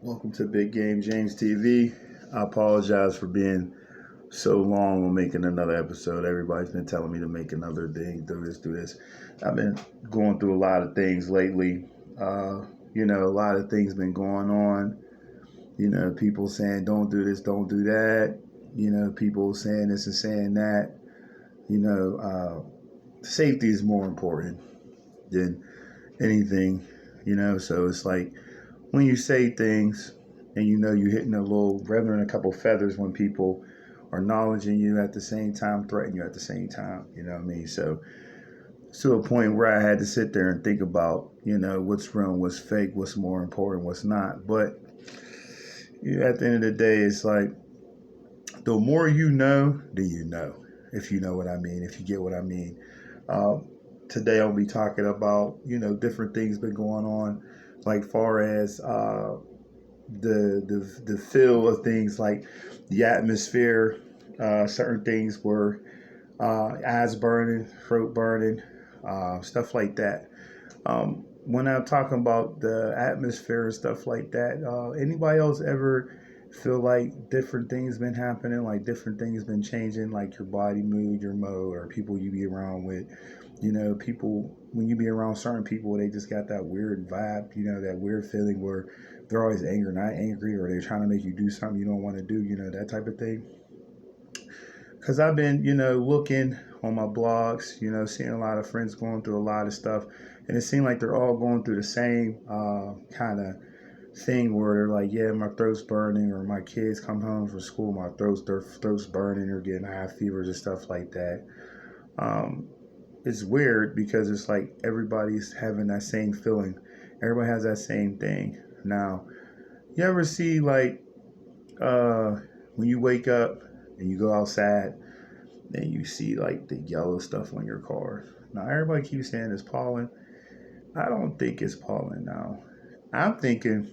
Welcome to Big Game James TV. I apologize for being so long on making another episode. Everybody's been telling me to make another thing, do this. I've been going through a lot of things lately. A lot of things been going on. People saying don't do this, don't do that. People saying this and saying that. Safety is more important than anything. So it's like when you say things and you're hitting a little, rubbing a couple feathers when people are acknowledging you at the same time, threatening you at the same time. You know what I mean? So to a point where I had to sit there and think about, what's real, what's fake, what's more important, what's not. But at the end of the day, it's like the more you know, if you know what I mean, if you get what I mean. Today I'll be talking about, different things been going on, like far as the feel of things, like the atmosphere. Certain things were eyes burning, throat burning, stuff like that. When I'm talking about the atmosphere and stuff like that, anybody else ever feel like different things been happening, like different things been changing, like your body mood, your mode, or people you be around with? People, when you be around certain people, they just got that weird vibe, that weird feeling where they're always angry, not angry, or they're trying to make you do something you don't want to do, that type of thing. Because I've been, looking on my blogs, seeing a lot of friends going through a lot of stuff, and it seemed like they're all going through the same kind of thing where they're like, yeah, my throat's burning, or my kids come home from school, their throat's burning, or getting high fevers and stuff like that. It's weird because it's like everybody's having that same feeling. Everybody has that same thing. Now, you ever see like when you wake up and you go outside and you see like the yellow stuff on your car? Now, everybody keeps saying it's pollen. I don't think it's pollen now. I'm thinking,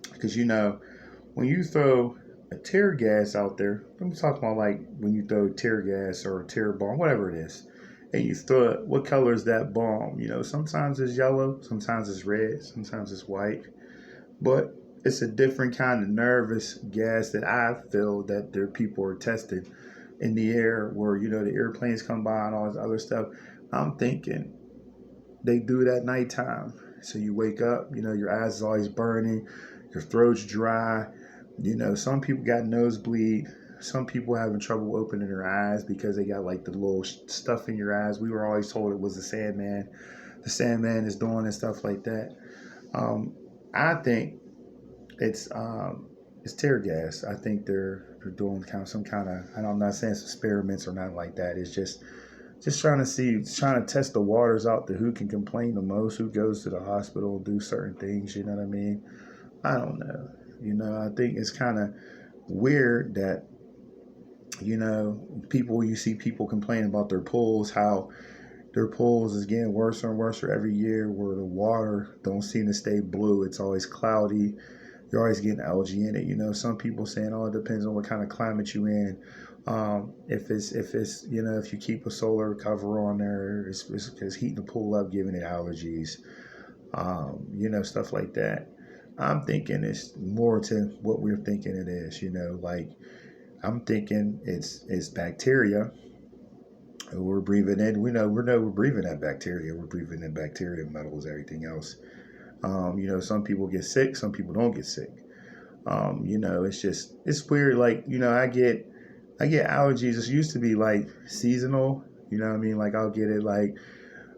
because when you throw a tear gas out there, I'm talking about like when you throw tear gas or a tear bomb, whatever it is, and you throw it, what color is that bomb? Sometimes it's yellow, sometimes it's red, sometimes it's white, but it's a different kind of nervous gas that I feel that their people are testing in the air, where the airplanes come by and all this other stuff. I'm thinking they do it at nighttime. So you wake up, your eyes is always burning, your throat's dry. Some people got nosebleed. Some people having trouble opening their eyes because they got like the little stuff in your eyes. We were always told it was the Sandman. The Sandman is doing and stuff like that. I think it's tear gas. I think they're doing some kind of, I'm not saying it's experiments or nothing like that. It's just trying to test the waters out to who can complain the most, who goes to the hospital, do certain things, you know what I mean? I don't know. I think it's kind of weird that, you see people complaining about their pools, how their pools is getting worse and worse every year, where the water don't seem to stay blue. It's always cloudy. You're always getting algae in it. Some people saying, oh, it depends on what kind of climate you in. If you keep a solar cover on there, it's heating the pool up, giving it allergies, stuff like that. I'm thinking it's more to what we're thinking it is, like I'm thinking it's bacteria we're breathing in. We know we're breathing that bacteria. We're breathing in bacteria, metals, everything else. Some people get sick, some people don't get sick. It's weird. Like, I get allergies. It used to be like seasonal. You know what I mean? Like I'll get it like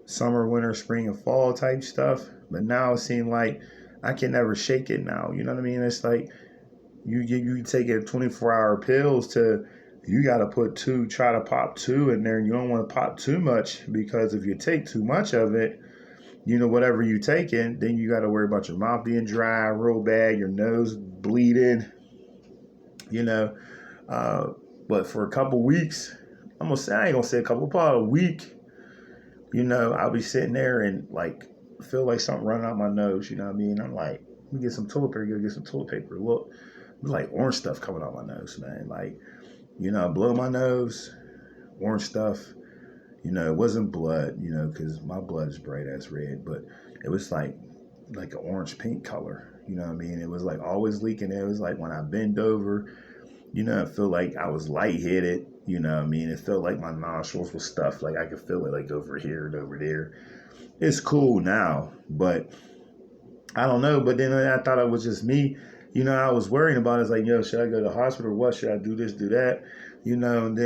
summer, winter, spring, and fall type stuff. But now it seems like I can never shake it now. You know what I mean? It's like you take it 24-hour pills to, you got to try to pop two in there. And you don't want to pop too much, because if you take too much of it, whatever you taking, then you got to worry about your mouth being dry real bad, your nose bleeding, but for a couple weeks, I ain't gonna say a couple, probably a week, I'll be sitting there and like feel like something running out my nose, you know what I mean? I'm like, let me get some toilet paper, get some toilet paper. Look, it's like orange stuff coming out my nose, man. Like, I blow my nose, orange stuff. It wasn't blood, because my blood is bright as red, but it was like an orange pink color, You know what I mean? It was like always leaking. It was like when I bend over, you know, I feel like I was lightheaded. You know what I mean? It felt like my nostrils were stuffed. Like I could feel it like over here and over there. It's cool now, but I don't know. But then I thought it was just me. You know, I was worrying about it. It's like, yo, should I go to the hospital? What should I do? This, do that? You know, and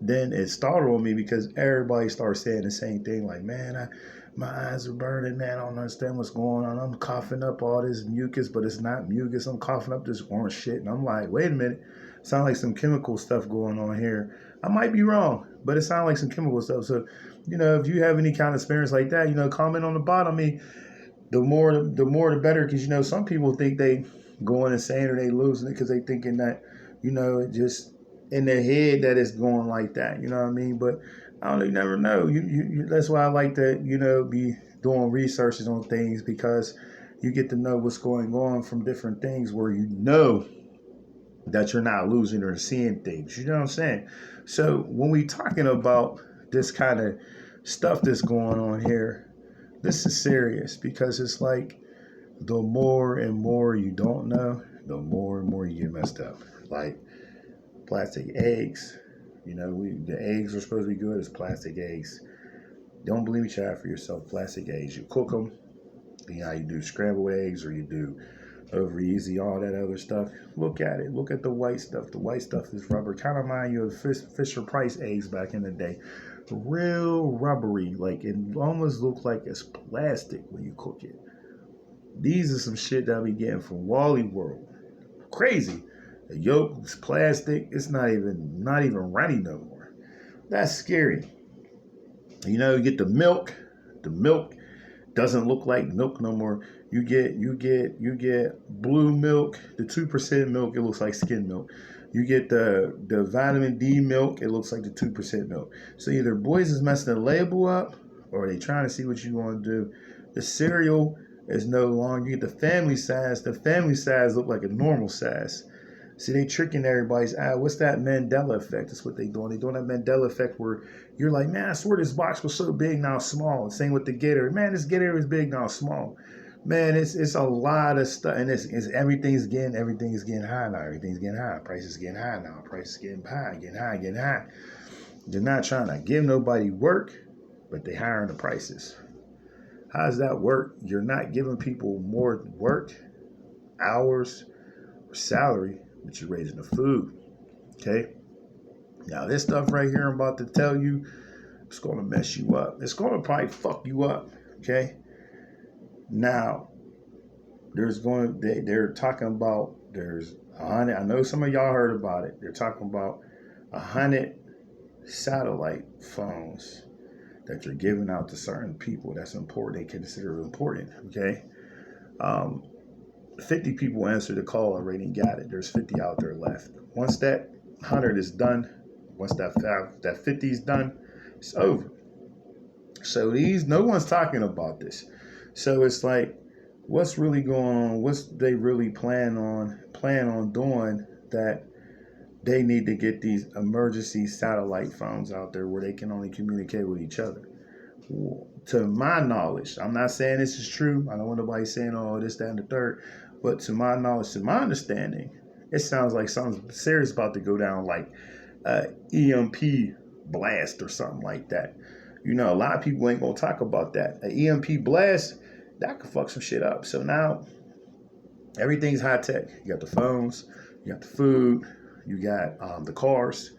then it startled me because everybody started saying the same thing. Like, man, my eyes are burning. Man, I don't understand what's going on. I'm coughing up all this mucus, but it's not mucus. I'm coughing up this orange shit, and I'm like, wait a minute. Sound like some chemical stuff going on here. I might be wrong, but it sounds like some chemical stuff. So, you know, if you have any kind of experience like that, you know, comment on the bottom. I mean, the better, because you know some people think they going insane or they losing it because they thinking that, you know, it just in their head that it's going like that. You know what I mean? But I don't, you never know. That's why I like to, you know, be doing researches on things, because you get to know what's going on from different things where you know that you're not losing or seeing things. You know what I'm saying? So when we talking about this kind of stuff that's going on here, this is serious, because it's like the more and more you don't know, the more and more you get messed up. Like plastic eggs, you know, the eggs are supposed to be good as plastic eggs. Don't believe me, try it for yourself. Plastic eggs, you cook them. You know, you do scrambled eggs or you do over easy, all that other stuff. Look at it. Look at the white stuff. The white stuff is rubber. Kind of remind you of Fisher Price eggs back in the day. Real rubbery. Like it almost looks like it's plastic when you cook it. These are some shit that I be getting from Wally World. Crazy. The yolk is plastic. It's not even runny no more. That's scary. You know, you get the milk. The milk doesn't look like milk no more. You get blue milk, the 2% milk, it looks like skim milk. You get the vitamin D milk, it looks like the 2% milk. So either boys is messing the label up or they trying to see what you want to do. The cereal is no longer, you get the family size. The family size look like a normal size. See, they tricking everybody's eye. What's that Mandela effect? That's what they doing. They doing that Mandela effect where you're like, man, I swear this box was so big, now small. Same with the Gatorade. Man, this Gatorade is big, now small. Man, it's a lot of stuff, and it's everything's getting high now. Everything's getting high. Prices getting high now. Prices getting high, getting high. They're not trying to give nobody work, but they hiring the prices. How does that work? You're not giving people more work, hours, or salary, but you're raising the food. Okay? Now, this stuff right here I'm about to tell you, it's going to mess you up. It's going to probably fuck you up. Okay? Now, they're talking about, there's 100, I know some of y'all heard about it. They're talking about 100 satellite phones that you're giving out to certain people. That's important. They consider it important. Okay? 50 people answered the call already and got it. There's 50 out there left. Once that 100 is done, once that 50 is done, it's over. So no one's talking about this. So it's like, what's really going on? What's they really plan on doing that they need to get these emergency satellite phones out there where they can only communicate with each other? To my knowledge, I'm not saying this is true. I don't want nobody saying, oh, this, that, and the third. But to my knowledge, to my understanding, it sounds like something serious about to go down, like EMP blast or something like that. You know, a lot of people ain't going to talk about that. An EMP blast, that could fuck some shit up. So now everything's high tech. You got the phones, you got the food, you got the cars.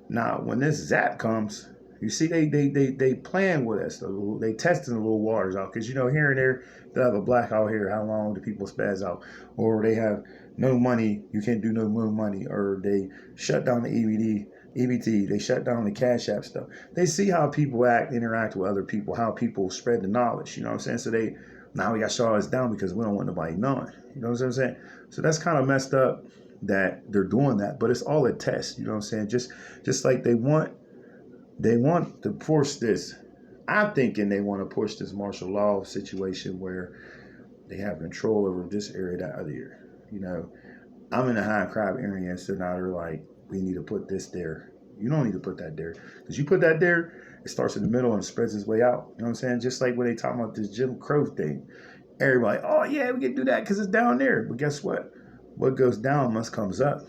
Now, when this zap comes, you see, they playing with us. They testing the little waters out, because you know, here and there they'll have a blackout here. How long do people spaz out? Or they have no money. You can't do no more money. Or they shut down the EBT. They shut down the Cash App stuff. They see how people interact with other people, how people spread the knowledge. You know what I'm saying? So now we got to shut us down because we don't want nobody knowing. You know what I'm saying? So that's kind of messed up that they're doing that, but it's all a test. You know what I'm saying? Just like they want to push this. I'm thinking they want to push this martial law situation where they have control over this area, that other area. You know, I'm in a high crime area, so now they're like, we need to put this there. You don't need to put that there, because you put that there, it starts in the middle and spreads its way out. You know what I'm saying? Just like when they talk about this Jim Crow thing. Everybody, oh yeah, we can do that because it's down there. But guess what? What goes down must comes up.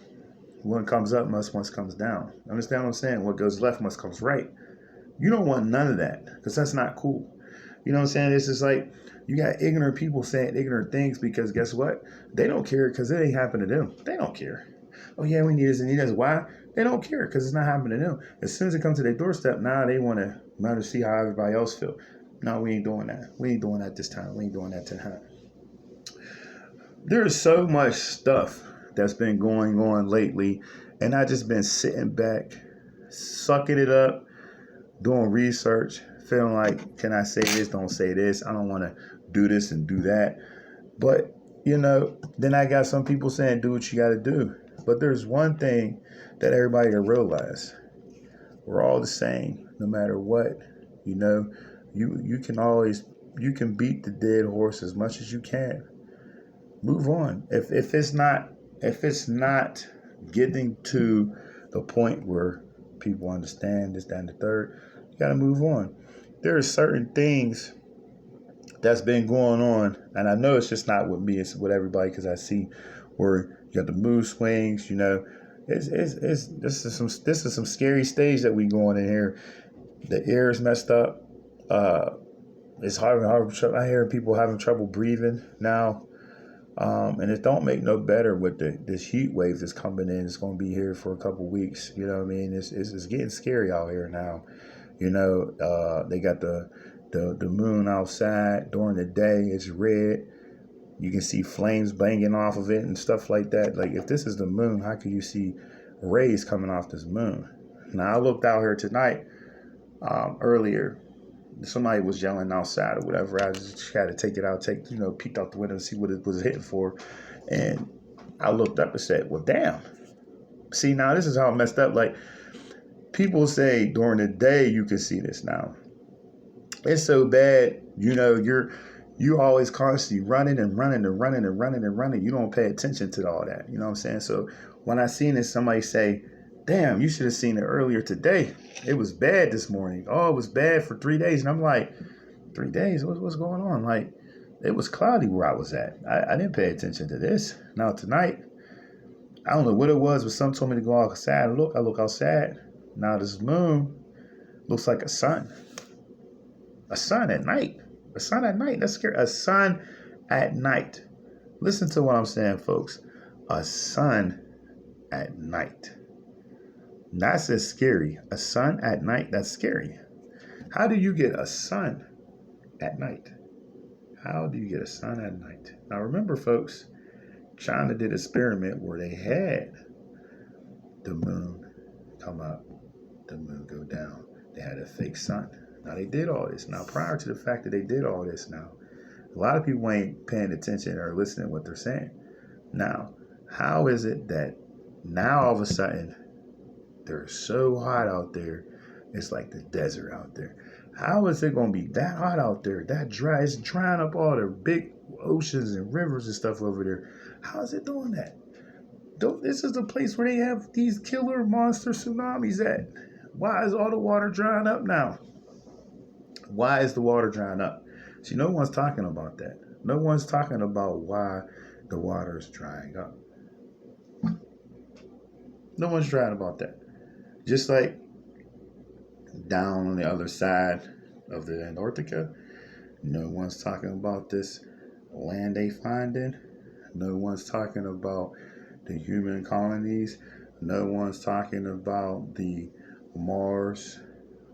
What comes up must comes down. Understand what I'm saying? What goes left must comes right. You don't want none of that because that's not cool. You know what I'm saying? It's just like you got ignorant people saying ignorant things because guess what? They don't care because it ain't happened to them. They don't care. Oh yeah, we need this and need this. Why? They don't care because it's not happening to them. As soon as it comes to their doorstep, now they want to see how everybody else feel. No, we ain't doing that. We ain't doing that this time. We ain't doing that tonight. There's so much stuff that's been going on lately, and I just been sitting back, sucking it up, doing research, feeling like, can I say this? Don't say this. I don't want to do this and do that. But, then I got some people saying, do what you got to do. But there's one thing that everybody can realize. We're all the same, no matter what. You can beat the dead horse as much as you can. Move on. If it's not getting to the point where people understand this, that, and the third, you got to move on. There are certain things that's been going on, and I know it's just not with me, it's with everybody, because I see where you got the mood swings. This is some scary stage that we going in here. The air is messed up. It's hard. I hear people having trouble breathing now. And it don't make no better with this heat wave that's coming in. It's going to be here for a couple weeks. You know what I mean? It's getting scary out here now. They got the moon outside during the day. It's red. You can see flames banging off of it and stuff like that. Like, if this is the moon, how can you see rays coming off this moon? Now, I looked out here tonight, earlier. Somebody was yelling outside or whatever. I just had to take it out, peeked out the window and see what it was hitting for. And I looked up and said, well, damn. See, now this is how messed up. Like, people say during the day you can see this now. It's so bad, you're always constantly running and running and running and running and running. You don't pay attention to all that. You know what I'm saying? So when I seen this, somebody say, damn, you should have seen it earlier today. It was bad this morning. Oh, it was bad for 3 days. And I'm like, 3 days? What's going on? Like, it was cloudy where I was at. I didn't pay attention to this. Now tonight, I don't know what it was, but someone told me to go outside and look. I look outside. Now this moon looks like a sun. A sun at night. A sun at night. That's scary. A sun at night. Listen to what I'm saying, folks. A sun at night. That's as scary. A sun at night, that's scary. How do you get a sun at night? How do you get a sun at night? Now remember, folks, China did an experiment where they had the moon come up, the moon go down. They had a fake sun. Now they did all this. Now prior to the fact that they did all this now, a lot of people ain't paying attention or listening to what they're saying. Now, how is it that now all of a sudden they're so hot out there, it's like the desert out there? How is it going to be that hot out there, that dry? It's drying up all the big oceans and rivers and stuff over there. How is it doing that? This is the place where they have these killer monster tsunamis at. Why is all the water drying up now? Why is the water drying up? See, no one's talking about that. No one's talking about why the water is drying up. No one's trying about that. Just like down on the other side of the Antarctica, no one's talking about this land they finding. No one's talking about the human colonies. No one's talking about the Mars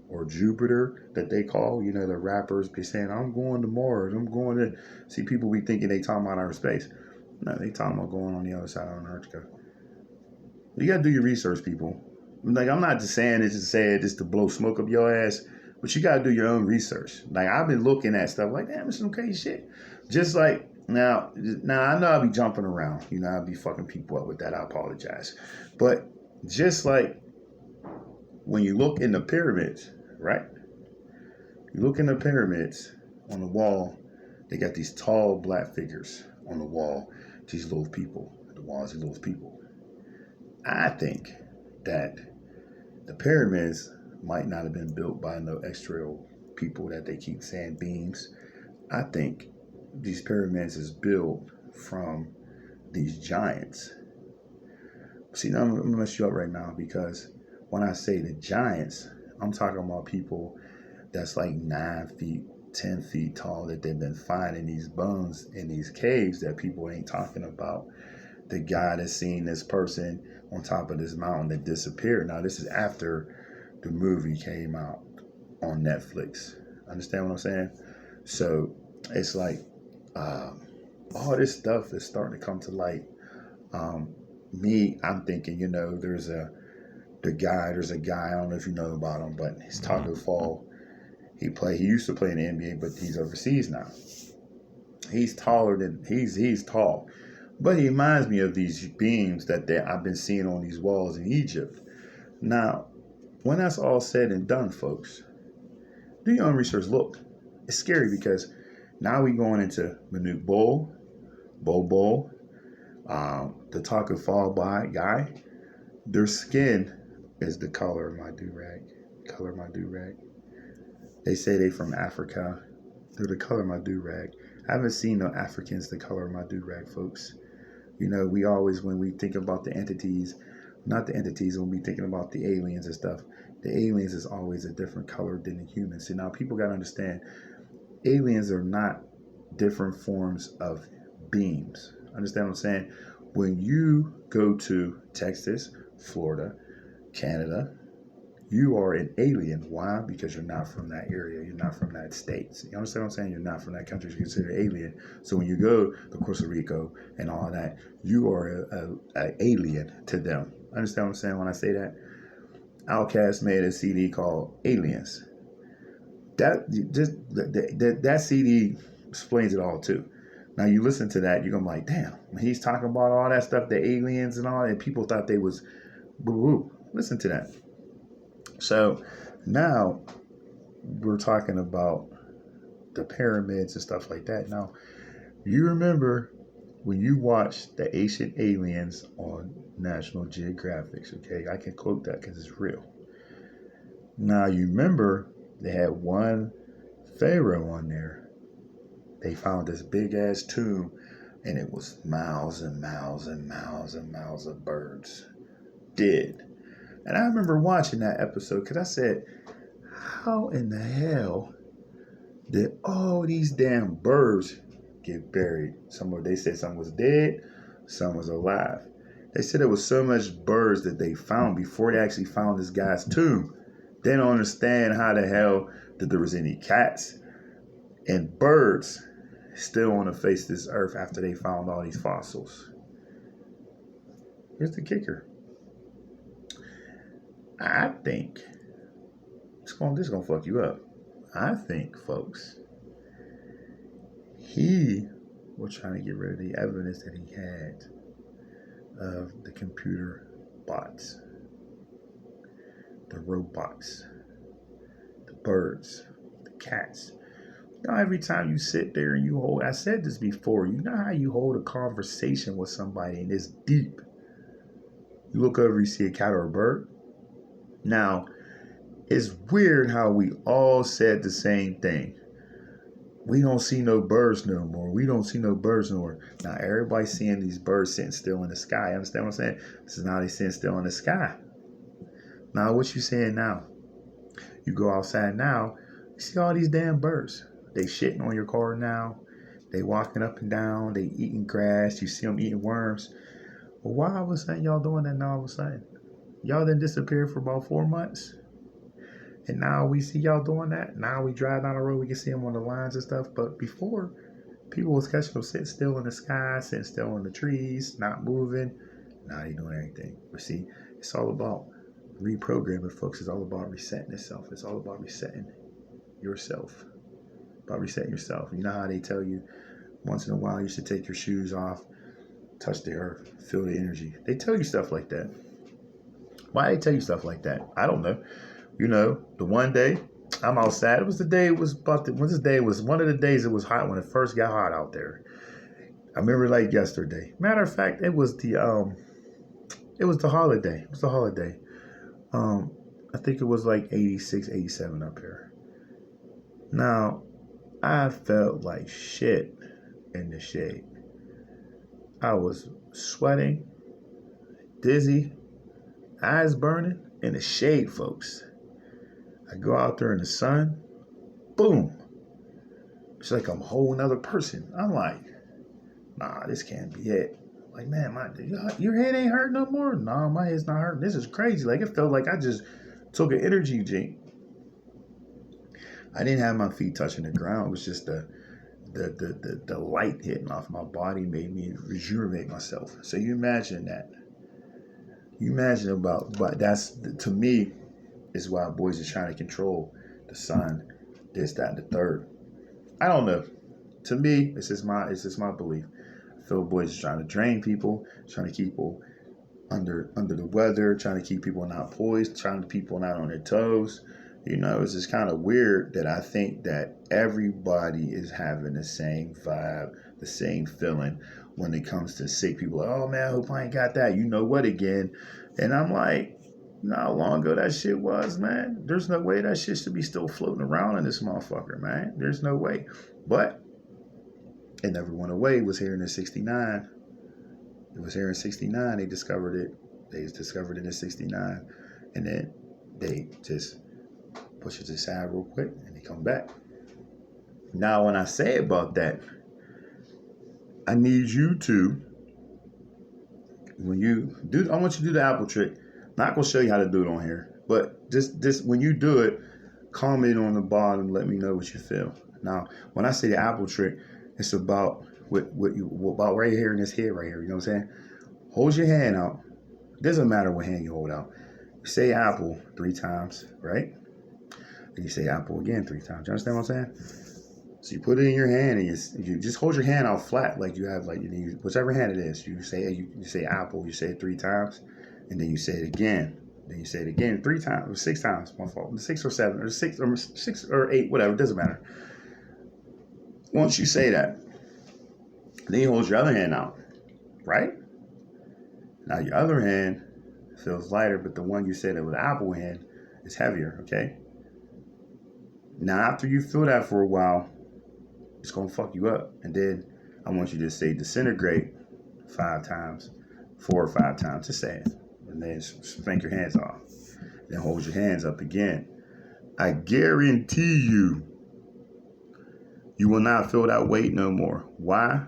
or Jupiter that they call, the rappers be saying, I'm going to Mars. I'm going to see. People be thinking they talking about outer space. No, they talking about going on the other side of Antarctica. You got to do your research, people. Like, I'm not just saying it just to blow smoke up your ass, but you got to do your own research. Like, I've been looking at stuff like, damn, it's some crazy shit. Just like, now I know I'll be jumping around. I'll be fucking people up with that. I apologize. But just like when you look in the pyramids, right? You look in the pyramids on the wall, they got these tall black figures on the wall, these little people. The walls, these little people. I think that the pyramids might not have been built by no extraterrestrial people that they keep saying beings. I think these pyramids is built from these giants. See, now I'm gonna mess you up right now, because when I say the giants, I'm talking about people that's like 9 feet, 10 feet tall, that they've been finding these bones in these caves that people ain't talking about. The guy that's seen this person on top of this mountain that disappeared. Now, this is after the movie came out on Netflix. Understand what I'm saying? So it's like all this stuff is starting to come to light. I'm thinking, there's a guy, I don't know if you know about him, but he's Taco Fall. He used to play in the NBA, but he's overseas now. He's tall, but he reminds me of these beams that I've been seeing on these walls in Egypt. Now, when that's all said and done, folks, do your own research. Look, it's scary, because now we're going into Manute Bol, the Taco Fall guy. Their skin is the color of my do-rag. They say they from Africa. They're the color of my do-rag. I haven't seen no Africans the color of my do-rag, folks. We always, when we think about the entities, not the entities, when we thinking about the aliens and stuff, the aliens is always a different color than the humans. See, now people got to understand, aliens are not different forms of beings. Understand what I'm saying? When you go to Texas, Florida, Canada, you are an alien. Why? Because you're not from that area. You're not from that state. You understand what I'm saying? You're not from that country. You're considered alien. So when you go to Costa Rica and all that, you are an alien to them. Understand what I'm saying when I say that? Outkast made a CD called Aliens. That CD explains it all too. Now you listen to that, you're gonna be like, damn, he's talking about all that stuff, the aliens and all that. People thought they was boo-boo. Listen to that. So now we're talking about the pyramids and stuff like that. Now, you remember when you watched the Ancient Aliens on National Geographic, okay? I can quote that because it's real. Now, you remember they had one pharaoh on there. They found this big-ass tomb, and it was miles and miles and miles and miles of birds dead. And I remember watching that episode, because I said, how in the hell did all these damn birds get buried? They said some was dead, some was alive. They said there was so much birds that they found before they actually found this guy's tomb. They don't understand how the hell that there was any cats and birds still on the face of this earth after they found all these fossils. Here's the kicker. I think this is gonna fuck you up. I think, folks, he was trying to get rid of the evidence that he had of the computer bots, the robots, the birds, the cats. Every time you sit there and you hold, I said this before, you know how you hold a conversation with somebody and it's deep. You look over, you see a cat or a bird. Now, it's weird how we all said the same thing. We don't see no birds no more. We don't see no birds no more. Now, everybody's seeing these birds sitting still in the sky. Understand what I'm saying? This is now they sitting still in the sky. Now, what you saying now? You go outside now, you see all these damn birds. They shitting on your car now. They walking up and down. They eating grass. You see them eating worms. Well, why all of a sudden y'all doing that now all of a sudden? Y'all done disappeared for about 4 months. And now we see y'all doing that. Now we drive down the road, we can see them on the lines and stuff. But before, people was catching them sitting still in the sky, sitting still in the trees, not moving. Now they doing everything. But see, it's all about reprogramming, folks. It's all about resetting itself. It's all about resetting yourself. About resetting yourself. You know how they tell you once in a while you should take your shoes off, touch the earth, feel the energy. They tell you stuff like that. Why they tell you stuff like that? I don't know. The one day I'm outside. It was the day. It was about this day was one of the days it was hot when it first got hot out there. I remember like yesterday. Matter of fact, it was the holiday. It was the holiday. I think it was like 86, 87 up here. Now, I felt like shit in the shade. I was sweating, dizzy, eyes burning in the shade, folks. I go out there in the sun, boom. It's like I'm a whole nother person. I'm like, nah, this can't be it. Like, man, your head ain't hurt no more? Nah, my head's not hurting. This is crazy. Like, it felt like I just took an energy drink. I didn't have my feet touching the ground. It was just the light hitting off my body made me rejuvenate myself. So you imagine that. You imagine but that's, to me, is why boys are trying to control the sun, this, that, and the third. I don't know. To me, it's just my belief. I feel boys are trying to drain people, trying to keep people under the weather, trying to keep people not poised, trying to keep people not on their toes. You know, it's just kind of weird that I think that everybody is having the same vibe, the same feeling when it comes to sick people. Oh man, I hope I ain't got that. You know what again? And I'm like, you know how long ago that shit was, man? There's no way that shit should be still floating around in this motherfucker, man. There's no way. But it never went away. It was here in the 69. It was here in 69. They discovered it. They discovered it in 69. And then they just push it aside real quick and they come back. Now, when I say about that, I need you to, when you do, I want you to do the apple trick. I'm not going to show you how to do it on here, but just when you do it, comment on the bottom, let me know what you feel. Now, when I say the apple trick, it's about about right here in this head right here. You know what I'm saying? Hold your hand out. Doesn't matter what hand you hold out. You say apple 3 times, right? And you say apple again 3 times. You understand what I'm saying? So you put it in your hand and you just hold your hand out flat like you have, like you, whichever hand it is. You say apple. You say it 3 times, and then you say it again. Then you say it again 3 times or 6 times. My fault. 6 or 7 or 6 or 8, whatever. It doesn't matter. Once you say that, then you hold your other hand out, right? Now your other hand feels lighter, but the one you said it with the apple hand is heavier, okay? Now after you feel that for a while, it's gonna fuck you up. And then I want you to say disintegrate 5 times, 4 or 5 times, just say it. And then spank your hands off. Then hold your hands up again. I guarantee you will not feel that weight no more. Why?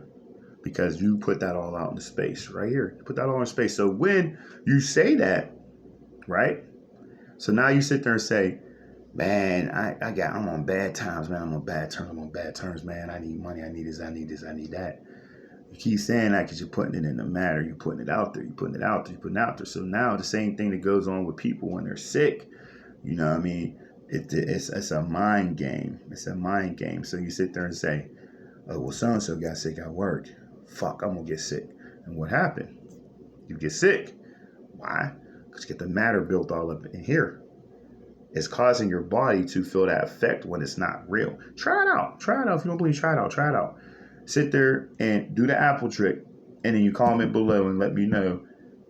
Because you put that all out in the space right here. You put that all in space. So when you say that, right? So now you sit there and say, man, I'm on bad times, man. I'm on bad terms, man. I need money. I need this. I need that. You keep saying that because you're putting it in the matter. You're putting it out there. You're putting it out there. So now the same thing that goes on with people when they're sick, you know what I mean? It's a mind game. It's a mind game. So you sit there and say, oh, well, so-and-so got sick at work. Fuck, I'm going to get sick. And what happened? You get sick. Why? Because you get the matter built all up in here. It's causing your body to feel that effect when it's not real. Try it out. Try it out. If you don't believe, try it out. Try it out. Sit there and do the apple trick. And then you comment below and let me know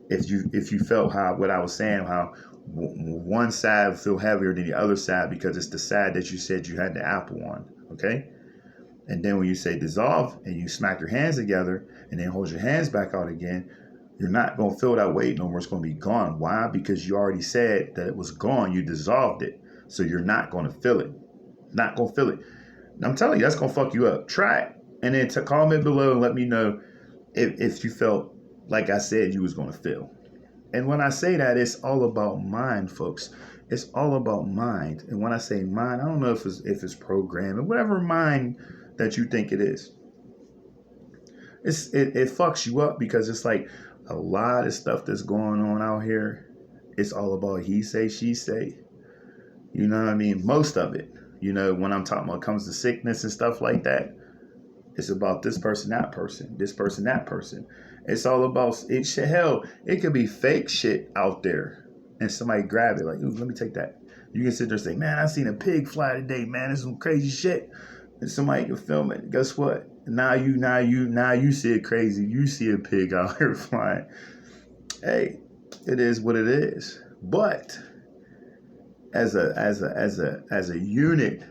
if you felt what I was saying, how one side will feel heavier than the other side because it's the side that you said you had the apple on. Okay? And then when you say dissolve and you smack your hands together and then hold your hands back out again, you're not going to feel that weight no more. It's going to be gone. Why? Because you already said that it was gone. You dissolved it. So you're not going to feel it. Not going to feel it. I'm telling you, that's going to fuck you up. Try it. And then comment below and let me know if you felt like I said you was going to feel. And when I say that, it's all about mind, folks. It's all about mind. And when I say mind, I don't know if it's programming, whatever mind that you think it is. It fucks you up because it's like a lot of stuff that's going on out here. It's all about he say, she say. You know what I mean? Most of it. You know, when I'm talking about comes to sickness and stuff like that, it's about this person, that person, this person, that person. It's all about it. Hell, it could be fake shit out there, and somebody grab it like, ooh, let me take that. You can sit there and say, man, I seen a pig fly today, man. It's some crazy shit. And somebody can film it. Guess what? Now you see it crazy. You see a pig out here flying. Hey, it is what it is. But as a unit,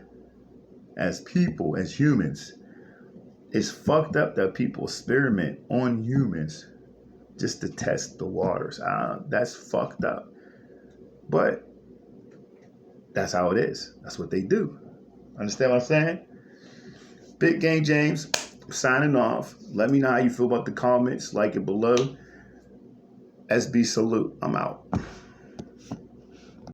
as people, as humans, It's fucked up that people experiment on humans just to test the waters. That's fucked up. But that's how it is. That's what they do. Understand what I'm saying? Big Game James, signing off. Let me know how you feel about the comments. Like it below. SB salute. I'm out.